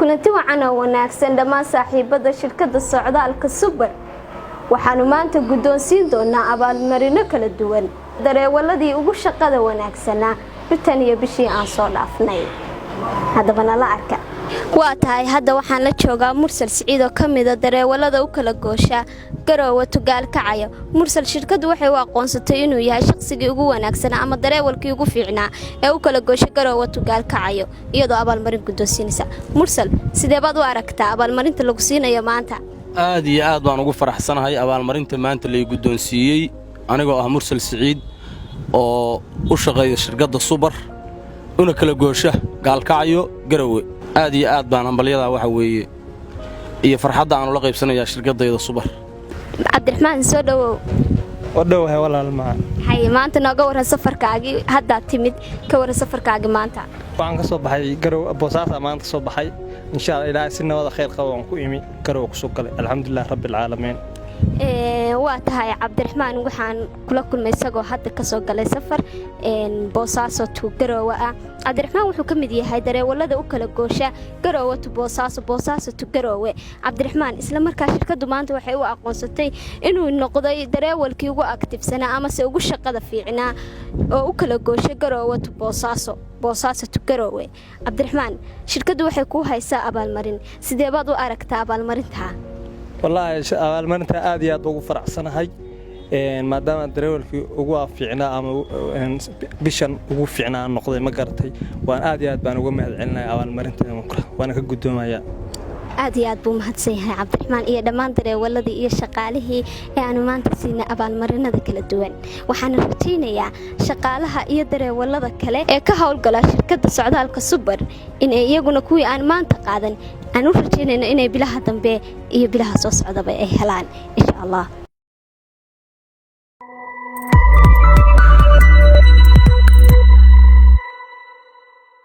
kulanti wacan oo wanaagsan dhammaan saaxiibada shirkadda socdaalka Super waxaanu maanta guddoonsiin doonaa abaalmarino kala duwan dareewaladii ugu shaqada wanaagsanaa tan iyo bishii aan soo dhaafnay haddaba nala arka waa tahay hadda waxaan la joogaa Mursal Siciid oo kamid ah dareewalada u kala goosha Garowe Tugaal Kacayo Mursal shirkadu waxay u aqoonsatay inuu yahay shaqsigii ugu wanaagsan ama dareewalkii ugu fiicnaa ee u kala goosha Garowe Tugaal Kacayo iyadoo abaalmarin guddoonsiinaysa Mursal sidee baad u aragtaa abaalmarinta lagu siinayo maanta aad iyo aad baan ugu faraxsanahay abaalmarinta maanta la guddoonsiiyay anigoo ah Mursal Siciid oo u shaqeeya shirkadda Super una kala goosha Gaalkacyo Garowe aad iyo aad baan hambaliyada waxa weeye iyo farxadda aan la qaybsanayaa shirkadayda Super Cabdiraxmaan soo dhawow wadhow walaal ma hay maanta nooga waran safarkaagi hadda timid ka waran safarkaagi maanta waxaan ka soo baxay Garowe Boosaaso maanta soo baxay insha Allah ilaahay si nabad khayr qabo aan ku imi Garowe ku soo galay alxamdulillah rabbil caalamiin waa tahay Cabdiraxmaan waxaan kula kulmay isagoo hadda ka soo galay safar Boosaaso to Garowe Cabdiraxmaan wuxuu ka mid yahay dareewalada u kala goosha Garowe to Boosaaso Boosaaso to Garowe Cabdiraxmaan isla markaa shirkadu maanta waxay u aqoonsatay inuu noqday dareewalkii ugu aktifsanaa ama se ugu shaqada fiicnaa oo u kala goosha Garowe to Boosaaso Boosaaso to Garowe Cabdiraxmaan shirkadu waxay ku haysaa abaalmarin sidee baad u aragtaa abaalmarinta والله abaalmarinta aad iyo aad ugu faraxsanahay maadaama dareewalkii ugu fiicnaa ama bishan ugu fiicnaa noqday ma garatay waan aad iyo aad baan uga mahadcelinahay abaalmarinta waana ka guddoomaya aad iyo aad buu mahadsan yahay Cabdiraxmaan iyo dhammaan dareewaladii iyo shaqaalihii ee aanu maanta siinay abaalmarinada kala duwan waxaan rajaynayaa shaqaalaha iyo dareewalada kale ee ka hawlgala shirkadda socdaalka Super in ay iyaguna kuwii aan maanta qaadan aan u rajaynayno inay bilaha dambe iyo bilaha soo socdaba ay helaan insha Allah